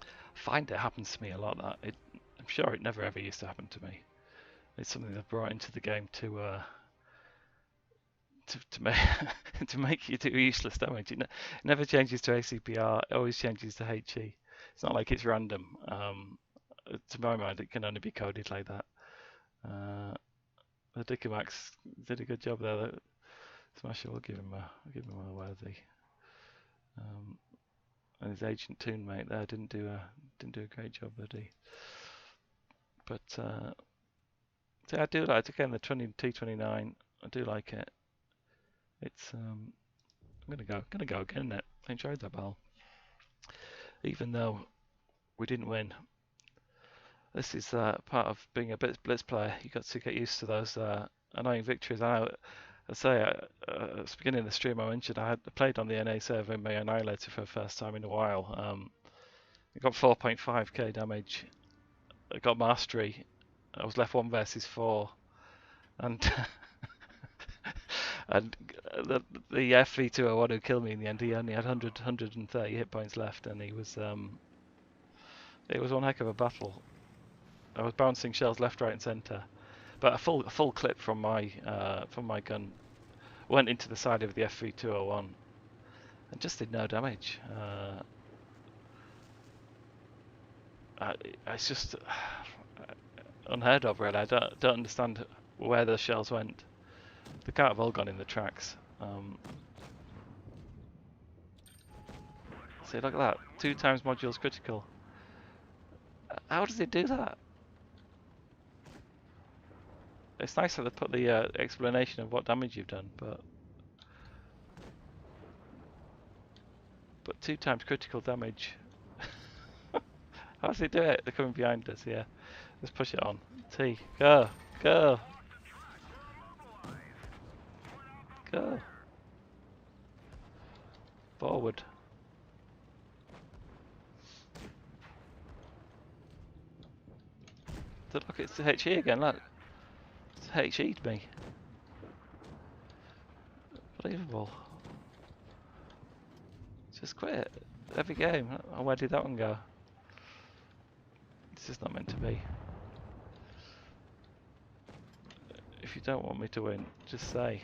I find it happens to me a lot. I'm sure it never ever used to happen to me. It's something they've brought into the game to make you do useless damage. It never changes to ACPR. It always changes to HE. It's not like it's random. To my mind, it can only be coded like that. The Dickimax did a good job there. The Smasher will give him a worthy. And his Agent Toon mate there didn't do a great job, did he? But see, I do like it. Again, the T29. I do like it. It's I'm gonna go again, isn't it? I enjoyed that battle, even though we didn't win. This is part of being a blitz player. You got to get used to those annoying victories. I know I say, at the beginning of the stream I mentioned I had played on the NA server in my Annihilator for the first time in a while. I got 4.5k damage. I got mastery. I was left 1 versus 4, and and the FV201 who killed me in the end, he only had 130 hit points left, and it was one heck of a battle. I was bouncing shells left, right, and centre, but a full clip from my gun went into the side of the FV201 and just did no damage. It's just unheard of, really. I don't understand where the shells went. They can't have all gone in the tracks. See, look at that. 2 times modules critical. How does it do that? It's nice that they put the explanation of what damage you've done, but 2 times critical damage. How does it do it? They're coming behind us, yeah. Let's push it on. T, go, go, go. Forward. Look, it's the HE again, look. It's HE'd me. Unbelievable. Just quit every game. Oh, where did that one go? This is not meant to be. If you don't want me to win, just say.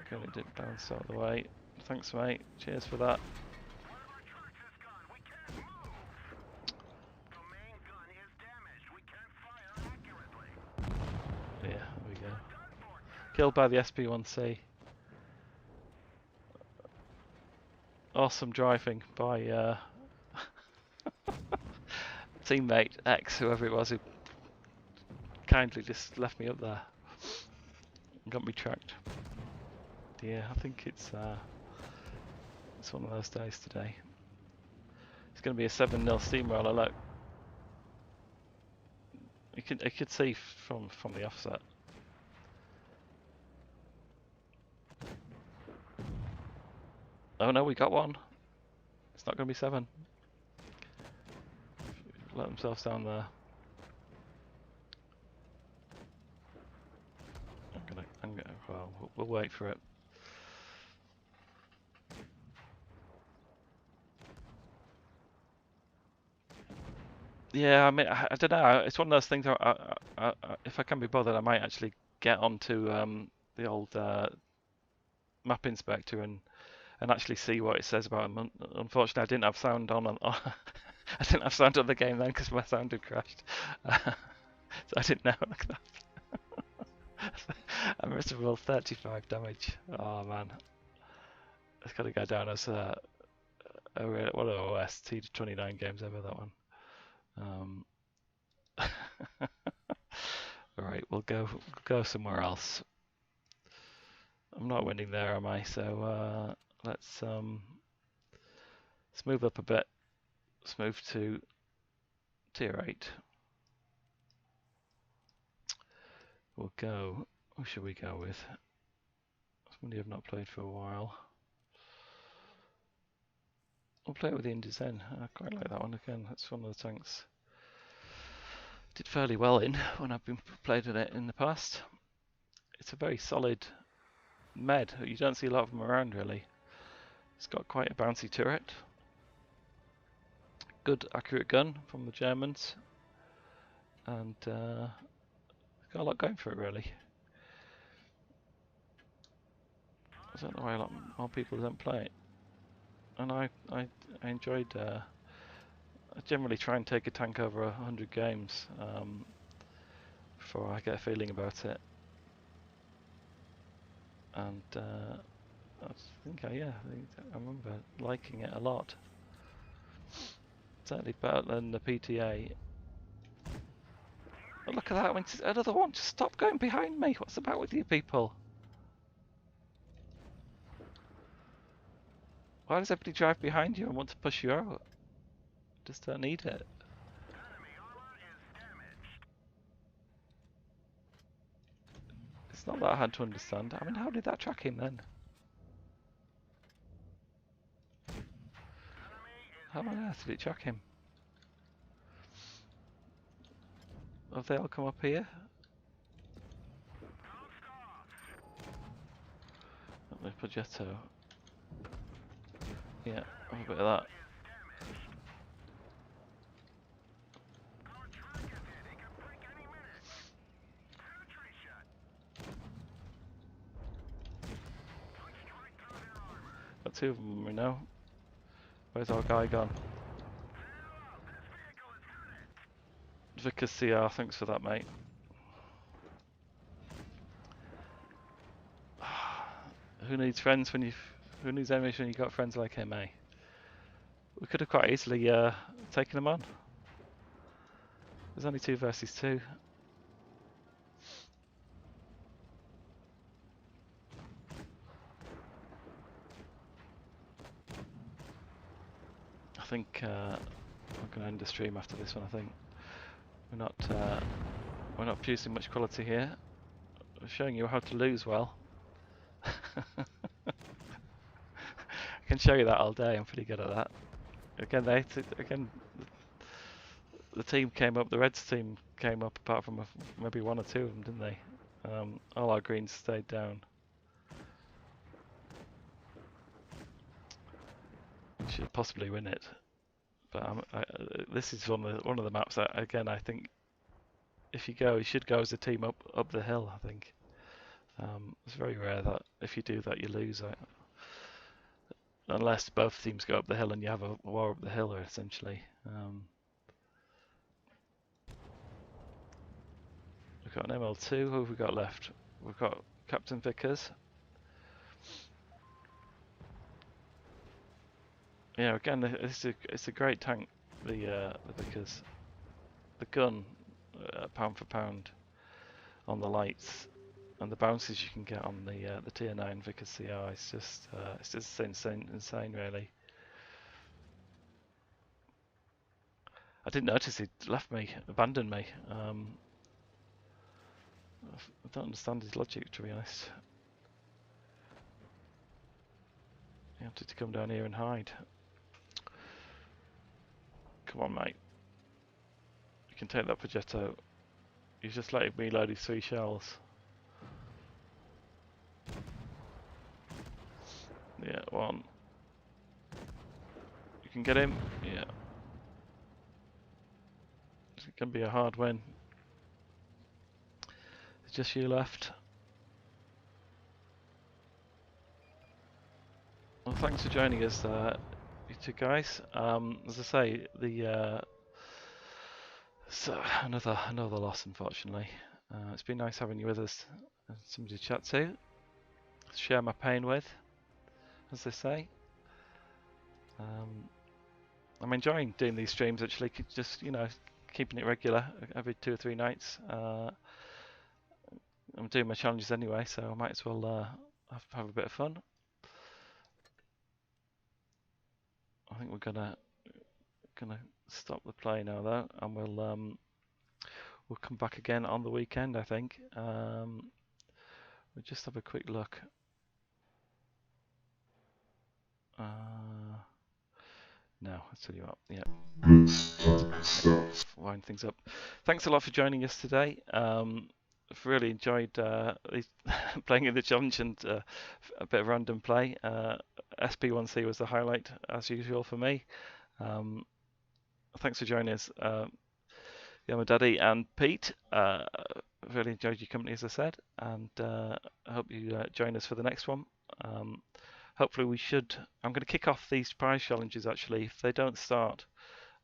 Okay, it didn't bounce out of the way. Thanks, mate. Cheers for that. Yeah, there we go. Killed by the SP1C. Awesome driving by teammate X, whoever it was, who kindly just left me up there and got me tracked. Yeah, I think it's one of those days today. It's going to be a 7-0 steamroller. Look, you could see from the offset. Oh no, we got one. It's not going to be 7. Let themselves down there. Well, we'll wait for it. Yeah, I mean, I don't know. It's one of those things. If I can be bothered, I might actually get onto the old map inspector and actually see what it says about him. Unfortunately, I didn't have sound on. I didn't have sound on the game then because my sound had crashed. So I didn't know. Look at that. I must have rolled 35 damage. Oh man, it's got to go down as what an OST 29 games ever, that one. Alright, we'll go somewhere else. I'm not winning there, am I? So let's move up a bit. Let's move to tier 8. We'll go. Who should we go with? Somebody I've not played for a while. We'll play with the Indizen. I quite like that one again. That's one of the tanks did fairly well in when I've been played in it in the past. It's a very solid med. You don't see a lot of them around really. It's got quite a bouncy turret. Good accurate gun from the Germans. And got a lot going for it really. I don't know why a lot more people don't play it. And I enjoyed. I generally try and take a tank over 100 games before I get a feeling about it. And I think I remember liking it a lot. Certainly better than the PTA. Oh, look at that! Another one. Just stop going behind me. What's the matter with you people? Why does everybody drive behind you and want to push you out? Just don't need it. It's not that hard to understand. I mean, how did that track him then? How on earth did it track him? Have they all come up here? The Progetto. Yeah, a bit of that. Got two of them we know. Where's our guy gone? Vickers CR, thanks for that, mate. Who needs friends when who needs enemies when you got friends like him, eh? We could have quite easily taken him on. There's only 2 versus 2. I think I'm going to end the stream after this one. I think we're not producing much quality here. We're showing you how to lose well. I can show you that all day. I'm pretty good at that. Again, the team came up. The Reds team came up, apart from maybe 1 or 2 of them, didn't they? All our greens stayed down. Should possibly win it, but this is one of the maps that, again, I think if you go, you should go as a team up the hill. I think it's very rare that if you do that you lose, unless both teams go up the hill and you have a war up the hill, essentially. We've got an ML2. Who have we got left? We've got Captain Vickers. Yeah, again, it's a great tank. The Vickers, the gun, pound for pound, on the lights, and the bounces you can get on the tier 9 Vickers CR. It's just insane, really. I didn't notice he'd left me, abandoned me. I don't understand his logic, to be honest. He wanted to come down here and hide. Come on, mate. You can take that Progetto. He's just letting me load his 3 shells. Yeah, 1. You can get him. Yeah. It's going to be a hard win. It's just you left. Well, thanks for joining us, you two guys. As I say, so another loss, unfortunately. It's been nice having you with us, somebody to chat to, share my pain with, as they say. I'm enjoying doing these streams, actually, just, you know, keeping it regular every 2 or 3 nights. I'm doing my challenges anyway, so I might as well have a bit of fun. I think we're gonna stop the play now, though, and we'll come back again on the weekend, I think. We'll just have a quick look. No, I'll tell you what. Yeah. Wind things up. Thanks a lot for joining us today. I've really enjoyed playing in the challenge and a bit of random play. SP1C was the highlight, as usual, for me. Thanks for joining us, Yamadaddy and Pete. Really enjoyed your company, as I said, and I hope you join us for the next one. Hopefully we should. I'm going to kick off these prize challenges, actually. If they don't start,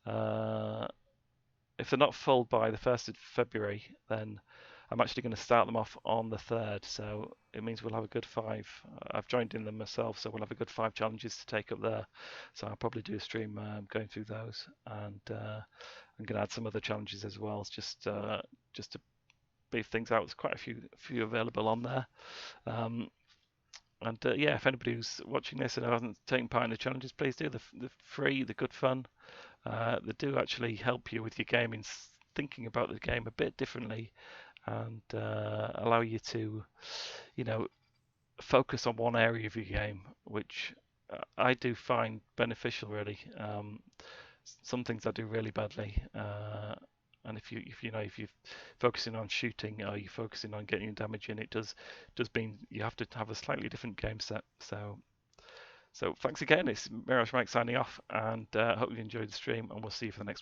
if they're not full by the 1st of February, then I'm actually going to start them off on the 3rd. So it means we'll have a good 5. I've joined in them myself, so we'll have a good 5 challenges to take up there. So I'll probably do a stream going through those, and I'm going to add some other challenges as well, just to beef things out. There's quite a few available on there. And yeah, if anybody who's watching this and hasn't taken part in the challenges, please do. The free, the good fun. They do actually help you with your gaming, thinking about the game a bit differently, and allow you to, focus on one area of your game, which I do find beneficial really. Some things I do really badly, and if you're focusing on shooting or you're focusing on getting damage in, it does mean you have to have a slightly different game set. So thanks again. It's Mirage Mike signing off, and hope you enjoyed the stream, and we'll see you for the next one.